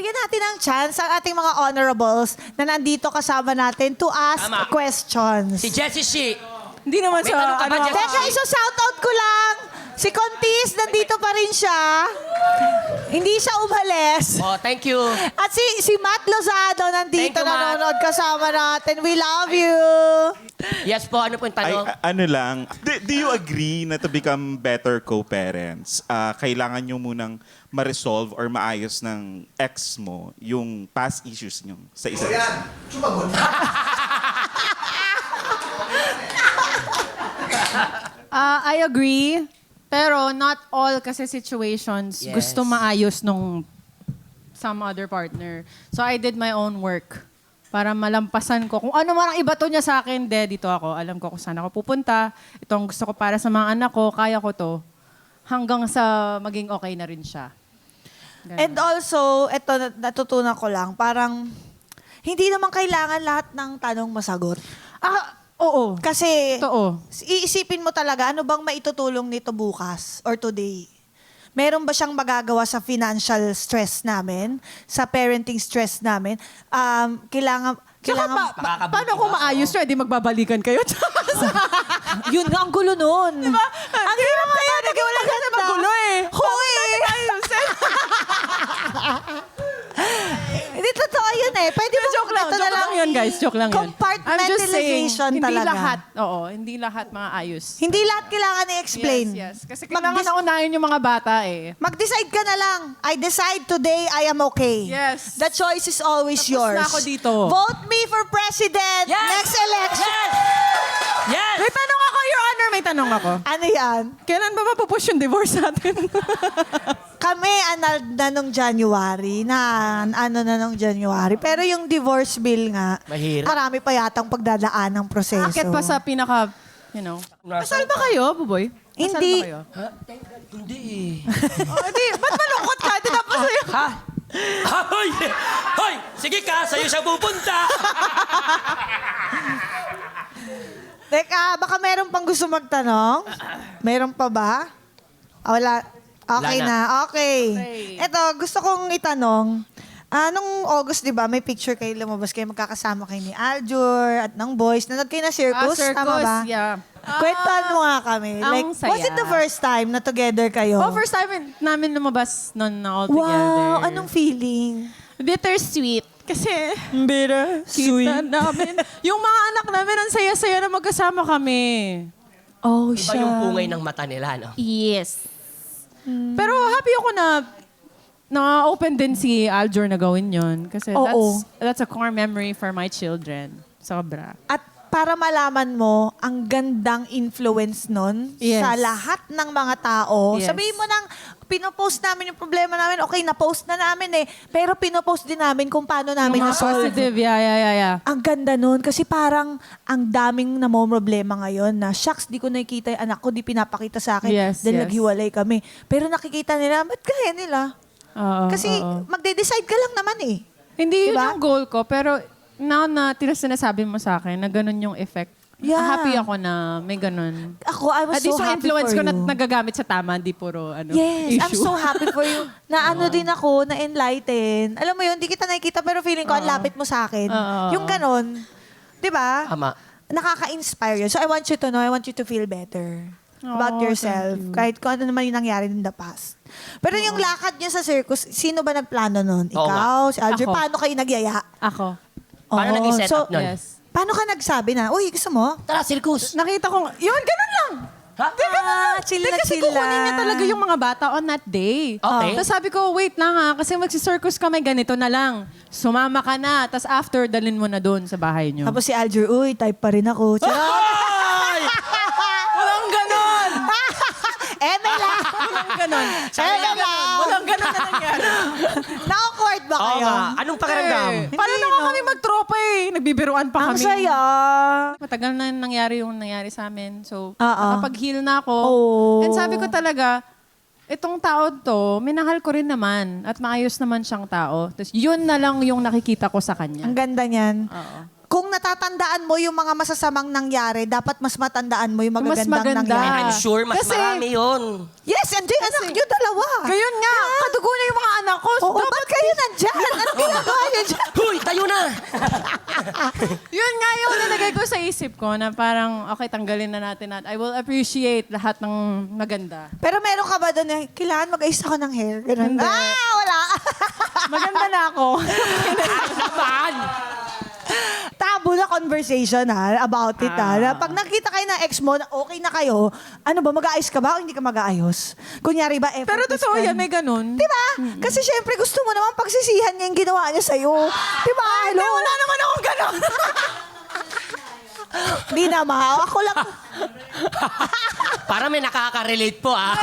bigyan natin ng chance ang ating mga honorables na nandito kasama natin to ask Tama. questions. Si Jessie Shi. Hindi naman May tanong ka ba, Jessie? Teka, iso-shoutout ko lang. Si Contis, nandito pa rin siya. Hindi siya umalis. Oh, thank you. At si Matt Lozado, nandito, Thank you, Matt. nanonood kasama natin. We love you. Yes po, ano po yung tanong? Ano lang, do you agree na to become better co-parents, kailangan nyo munang ma-resolve or maayos ng ex mo yung past issues nyo sa isa't isa? I agree. Pero not all kasi situations Yes. gusto maayos nung some other partner. So I did my own work para malampasan ko. Kung ano man ang ibato niya sa akin, dito ako. Alam ko kung saan ako pupunta. Itong gusto ko para sa mga anak ko, kaya ko to. Hanggang sa maging okay na rin siya. Ganun. And also, ito natutunan ko lang, parang hindi naman kailangan lahat ng tanong masagot. Oo. Kasi Totoo. iisipin mo talaga, ano bang maitutulong nito bukas or today? Meron ba siyang magagawa sa financial stress namin? Sa parenting stress namin? Kailangan... Paano kung maayos siya? Di magbabalikan kayo? Yun nga ang gulo nun. Diba? Ang hirap kaya nagwala ka na magulo eh. Hoy! Hindi totoo yun eh. Pwede mo Joke lang yun, guys. Joke lang yun. Compartmentalization hindi talaga. lahat, hindi lahat maayos. Hindi lahat kailangan i-explain. Yes. Kasi kailangan naunahin yung mga bata eh. Mag-decide ka na lang. I decide today I am okay. Yes. The choice is always Tapos yours. na ako dito. Vote me for president Yes! next election. Yes! Yes! May tanong ako, Your Honor. May tanong ako. Ano yan? Kailan ba mapupush yung divorce natin? Kami anal na nung January, nung January. Pero yung divorce bill nga, Mahirap. marami pa yatang pagdadaan ng proseso. Akit pa sa pinaka, Kasal ba kayo, Buboy? Kasal Hindi. ba kayo? Ha? Hindi eh. Di, ba't malungkot ka? Di tapos sa'yo. Ha? Hoy! Hoy! Sige ka, sa'yo siya pupunta. Teka, baka meron pang gusto magtanong? Meron pa ba? Wala. Okay Wala na. Okay. Okay. Ito, gusto kong itanong. Nung August, di ba, may picture kayo lumabas kayo, magkakasama kayo ni Aljur at ng boys. Nanood kayo na circus? Tama ba? yeah. Kwentuhan mo nga kami. ang Like, was saya. it the first time na together kayo? Oh, first time namin lumabas nun na all together. Wow, anong feeling? Bittersweet. Kasi Bitter, kita namin. Yung mga anak namin, ang saya-saya na magkasama kami. Oh, Iba siya. yung pungay ng mata nila, no? Yes. Pero happy ako na open din si Aljur na gawin yon. Kasi Oo. that's a core memory for my children. Sobra. At para malaman mo ang gandang influence nun Yes. sa lahat ng mga tao. Yes. Sabihin mo nang pinopost namin yung problema namin, okay, na-post na namin eh. Pero pinopost din namin kung paano namin Yung mga na-solve. positive, yeah. Ang ganda nun kasi parang ang daming problema ngayon na, shucks, di ko nakikita yung anak ko, di pinapakita sa akin Yes, dahil yes. naghiwalay kami. Pero nakikita nila, ba't kaya nila? Oo, Kasi oo. magde-decide ka lang naman eh. Hindi yun Diba? yung goal ko, pero now na sinasabi mo sa akin na ganun yung effect, Yeah. happy ako na may ganun. Ako, I was At least so yung happy influence for ko na you. nagagamit sa tama, hindi puro Yes, I'm issue. so happy for you. Na din ako, na-enlighten. Alam mo yun, di kita nakikita pero feeling ko, ang lapit mo sa akin. Oo. Yung ganon. Di ba? Tama. Nakaka-inspire yun. So I want you to know, I want you to feel better about Oh, yourself. thank you. Kahit kung ano naman yung nangyari in the past. Pero yung lakad niyo sa circus, sino ba nagplano nun? Oo Ikaw, si Aljur, Ako. paano kayo nagyaya? Ako. Paano Oo. naging setup nun? Yes. Paano ka nagsabi na, uy, gusto mo? Tara, circus. Nakita ko, yun, ganun lang. Ha? Chill Hindi, na kasi chill kukunin niya lang. talaga yung mga bata on that day. Okay. Tapos sabi ko, wait lang kasi magsi-circus kami, ganito na lang. Sumama ka na, tapos after, dalhin mo na doon sa bahay niyo. Tapos si Aljur, uy, type pa rin ako. Charot! Ay! Walang ganon! Emela! Walang ganon. Emela! Walang ganon na nangyari. Na-awkward ba Oo kayo? nga. Anong pakiramdam? Paano naman kami magtropa eh? Nagbibiruan pa Ang kami. saya. Matagal na nangyari yung nangyari sa amin. So, Oo. nakapag-heal na ako. Oo. And sabi ko talaga, itong tao to, minahal ko rin naman. At maayos naman siyang tao. Tapos yun na lang yung nakikita ko sa kanya. Ang ganda niyan. Oo. Kung natatandaan mo yung mga masasamang nangyari, dapat mas matandaan mo yung Mas magagandang maganda. nangyari. I'm sure mas Kasi- marami yun. Yes, and yung anak nyo dalawa. Gayon nga, kadugo na yung mga anak ko. Oo, ba't kayo nandyan? Ano ginagawa nyo dyan? Huy, tayo na! Yun nga yung nalagay ko sa isip ko na parang, okay, tanggalin na natin at I will appreciate lahat ng maganda. Pero meron ka ba doon na, kailangan mag-ayos ako ng hair? Ganun. Hindi. Wala. Maganda na ako. Naman! Tabo na conversation about it na pag nakita kayo ng ex mo, na okay na kayo, ano ba, mag-aayos ka ba o hindi ka mag-aayos? Kunyari ba, Pero effortless totoo ka? yan, may ganun. Diba? Kasi syempre gusto mo naman pagsisihan niya yung ginawa niya sa'yo. Diba? Hello? Wala naman akong ganun. Di naman. Ako lang. Parang may nakaka-relate po, ah.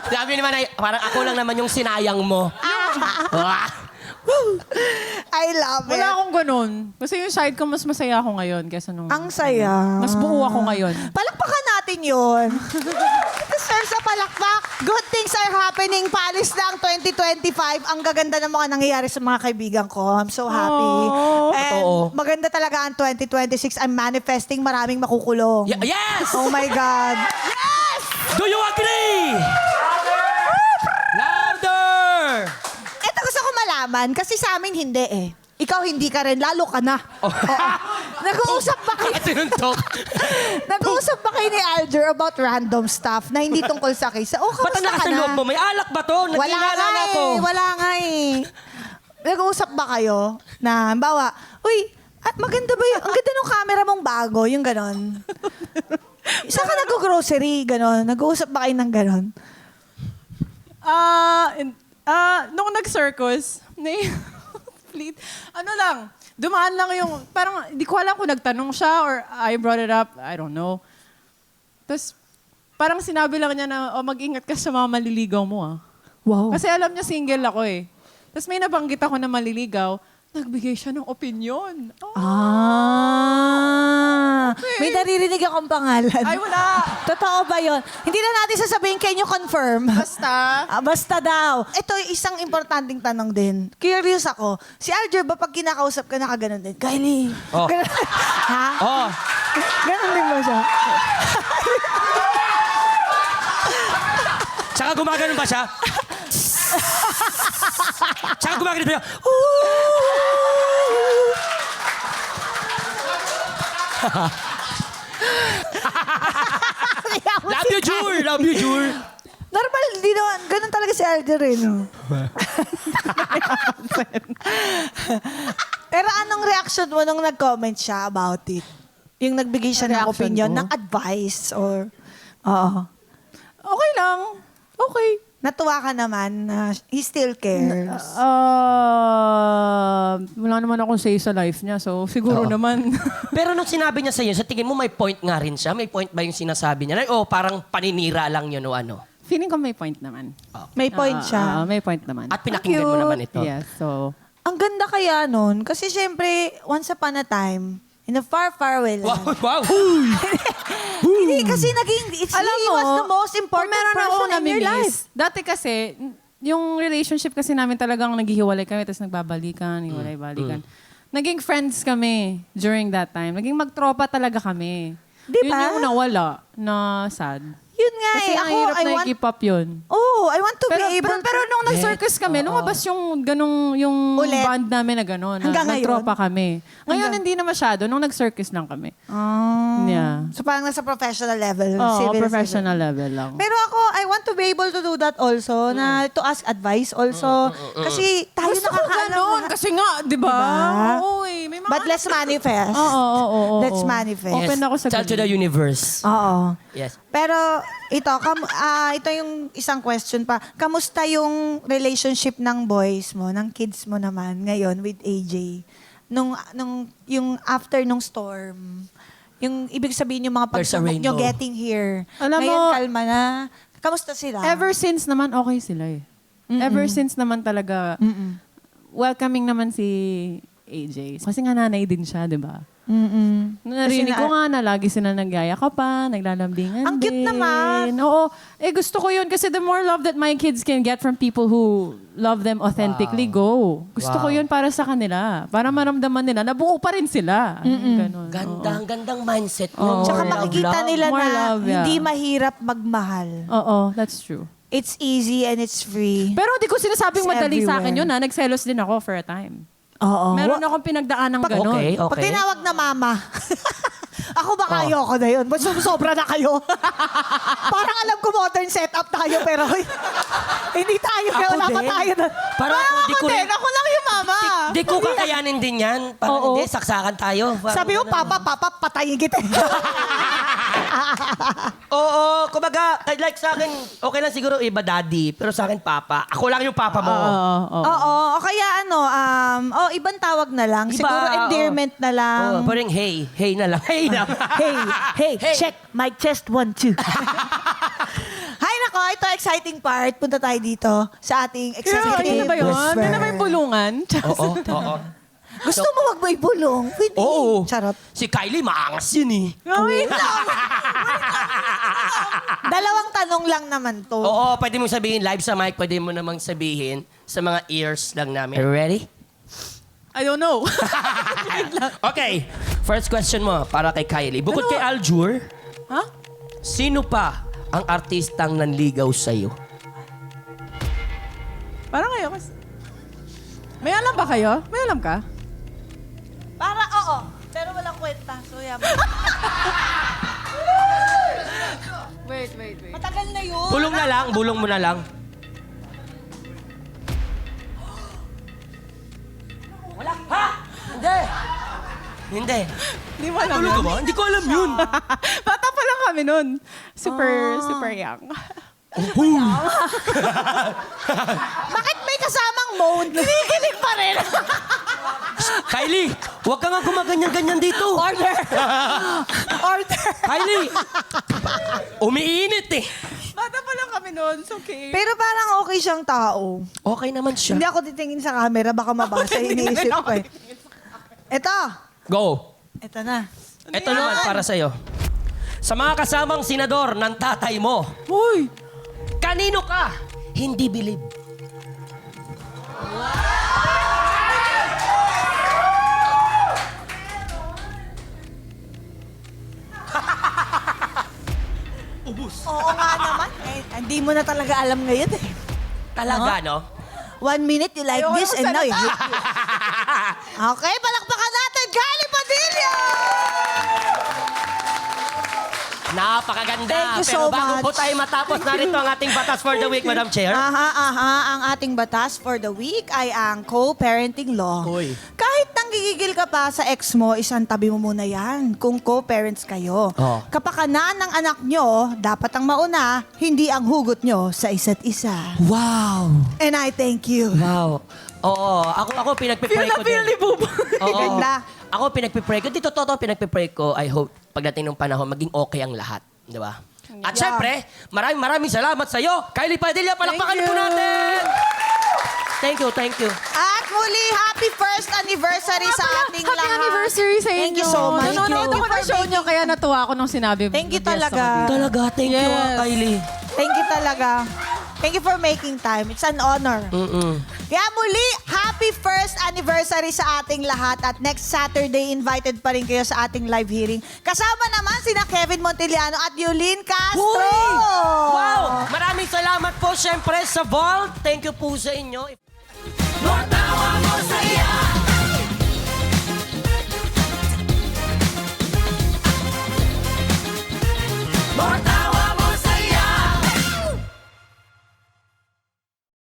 Sabi naman ay, parang ako lang naman yung sinayang mo. I love it. Wala akong ganun. Kasi yung side ko, mas masaya ako ngayon kaysa nung... Ang saya. Mas buo ako ngayon. Palakpakan natin yun. Sir, sa palakpak, good things are happening. Palis lang 2025. Ang gaganda ng mga nangyayari sa mga kaibigan ko. I'm so happy. Oh, And totoo. maganda talaga ang 2026. I'm manifesting maraming makukulong. Yes! Oh my God. Do you agree? Louder! Ito gusto ko malaman kasi sa amin hindi eh. Ikaw hindi ka rin, lalo ka na. Oo. Nag-uusap ba kayo? Tinuntok. Nag-uusap ba kayo ni Alger about random stuff na hindi tungkol sa case? Oh, Ba't ang kamusta lakas ka ng na? loob mo? May alak ba to? Wala Nagkilala nga na ako. eh. Wala nga eh. Nag-uusap ba kayo na, bawa, uy, maganda ba yun? Ang ganda ng camera mong bago, yung ganon. Saan ka nag-grocery, ganon? Nag-uusap ba kayo ng ganon? Nung nag-circus, fleet, ano lang, dumaan lang yung, parang, di ko alam kung nagtanong siya or I brought it up, I don't know. Tapos, parang sinabi lang niya na, mag-ingat ka sa mga maliligaw mo, ah. Wow. Kasi alam niya single ako eh. Tapos may nabanggit ako na maliligaw, nagbigay siya ng opinion. Oh, May naririnig akong pangalan. ay, wala. Totoo ba yun? Hindi na natin sasabihin, can you confirm? Basta, Basta daw. Ito, isang importanteng tanong din. Curious ako. Si Alger ba pag kinakausap ka, nakaganon din? Kylie. Oh. Ganon. Ha? Oh, Ganon din ba siya? tsaka gumagano ba siya? Tsaka gumagano ba siya? Love you, Jur! Love you, Jur! Normal, di naman. Ganon talaga si Alger eh, no? Pero anong reaction mo nung nag-comment siya about it? Yung nagbigay siya ng Reaction opinion, ko? ng advice, or... Oo. okay lang. Okay. Natuwa ka naman na he still cares. Wala naman akong say sa life niya, so siguro naman. Pero nung sinabi niya sa'yo, sa tingin mo may point nga rin siya? May point ba yung sinasabi niya? O parang paninira lang yun o ano? Feeling ko may point naman. May point siya. May point naman. At pinakinggan mo Cute. naman ito. Yes, so... Ang ganda kaya nun, kasi syempre, once upon a time, in a far, far away land. Wow! Hindi, kasi naging, he was the most important meron person akong in your namimiss. life. Dati kasi, yung relationship kasi namin talagang naghihiwalay kami, tapos nagbabalikan, hiwalay-balikan. Naging friends kami during that time. Naging magtropa talaga kami. Di Yun ba? yung nawala na sad. Yun nga Kasi eh. ang Ako, hirap I na want, i-keep up yun. I want to Pero, be able pero nung nag-circus kami, lumabas yung ganong, yung Ulit? band namin na gano'n. Hanggang Na, ngayon? nagtropa kami. Ngayon, hindi na masyado. Nung nag-circus lang kami. Yeah. So parang nasa professional level. Oo, civil, professional level lang. Pero ako, I want to be able to do that also, na to ask advice also. Kasi tayo Gusto ko nakakaalam. ganon. Kasi nga, di ba? Diba? Oo eh. May mga... But let's manifest. Oo. Let's manifest. Open ako sa Tell to the ganun. universe. Oo. Yes. Pero ito, ito yung isang question pa. Kamusta yung relationship ng boys mo, ng kids mo naman ngayon with AJ? Yung after nung storm, yung ibig sabihin yung mga There's a pagsubok nyo rainbow. getting here. Alam mo, ngayon, kalma na. Kamusta sila? Ever since naman, okay sila eh. Ever since naman talaga, welcoming naman si AJ. Kasi nga nanay din siya, di ba? Narinig Kasi ko nga na lagi sila nagyayakapan, naglalambingan Ang cute din. naman. Oo. Gusto ko yun kasi the more love that my kids can get from people who love them authentically, go. Gusto ko yun para sa kanila. Para maramdaman nila na buo pa rin sila. Ganun. Ang gandang mindset mo. Tsaka More makikita love. nila More na love, yeah. hindi mahirap magmahal. Oo, that's true. It's easy and it's free. Pero di ko sinasabing It's madali sa akin everywhere. yun ha. Nagselos din ako for a time. Oo. Meron akong pinagdaan ng ganun. Okay, Pag okay. tinawag na mama, ako baka ayoko na yun. Mas sobra na kayo. Parang alam ko modern setup tayo, pero hindi tayo. Kaya Ako wala pa din. tayo na. Parang ako, di ko rin- Ako lang yung mama. Di ko kakayanin din yan. Parang Oo. hindi, saksakan tayo. Parang Sabi mo, ganun. papa, patayin kita. Oo, kumbaga, like sa akin, okay lang siguro iba daddy, pero sa akin papa. Ako lang yung papa mo. Oo. Oo, o kaya ibang tawag na lang. Iba, Siguro endearment na lang. Oo, parang hey na lang. Hey na. Hey, Hey. check. Mic test 1, 2. Hay nako, ito exciting part. Punta tayo dito sa ating Pero executive yun na ba yun? whisperer. Yun na ba yung bulungan? Oo. Gusto mo wag may bulong? Pwede. Oo. Charot. Si Kylie, maangas yun eh. Wait lang. Dalawang tanong lang naman to. Oo, pwede mong sabihin live sa mic, pwede mo namang sabihin sa mga ears lang namin. Are you ready? I don't know. Okay, first question mo para kay Kylie. Bukod kay Aljur, Ha? sino pa ang artistang nanligaw sa'yo? Parang kayo kasi... May alam ba kayo? May alam ka? Para oo. Pero walang kwenta. So, yeah. Wait. Matagal na yun. Bulong mo na lang. Wala. Ha? Hindi. Hindi mo alam Tulog yun? ka ba? Hindi ko alam yun. Bata pa lang kami nun. Super young. Bakit may kasamang moan? Kinikilig pa rin. Kylie, huwag ka nga gumaganyan-ganyan dito. Order. Order. Kylie, umiinit eh. Bata pa lang kami nun. It's okay. Pero parang okay siyang tao. Okay naman siya. Hindi ako titingin sa camera. Baka mabasa. Iniisip ko eh. Ito. Go. Ito na. Ito naman para sa'yo. Sa mga kasamang senador ng tatay mo, Uy! kanino ka hindi bilib? Oo nga naman. Hindi mo na talaga alam ngayon eh. Talaga, no? 1 minute you like Ayoko this na and now you magsalita. hate this. Okay, palakpakan natin. Kylie Padilla! Napakaganda. Thank you Pero so bago much. po tayo matapos, narito ang ating batas for the week, Madam Chair. Ang ating batas for the week ay ang co-parenting law. Uy. Kahit nanggigigil ka pa sa ex mo, isang tabi mo muna yan kung co-parents kayo. Oh. Kapakanan ng anak nyo, dapat ang mauna, hindi ang hugot nyo sa isa't isa. Wow. And I thank you. Wow. Oo, ako pinagpipray ko din. Bubo. Oo. Ganda. Ako pinagpipray ko. Dito, totoo pinagpipray ko. I hope pagdating ng panahon, maging okay ang lahat. Di ba? At Yeah. syempre, maraming salamat sa iyo. Kylie Padilla, palakpakan Thank po you. natin. Thank you. At muli, happy first anniversary sa ating lahat. Happy anniversary sa inyo. Thank you so much. Nanonood ako ng show nyo, kaya natuwa ako nung sinabi. Thank you nag-guest ako talaga. dito. Talaga, thank you, Yes. Kylie. Thank you talaga. Thank you for making time. It's an honor. Kaya muli, happy first anniversary sa ating lahat. At next Saturday, invited pa rin kayo sa ating live hearing. Kasama naman sina Kevin Montiliano at Yulin Castro. Hoy! Wow! Maraming salamat po, syempre, sa Vault. Thank you po sa inyo. Matawa mo sa iya! Matawa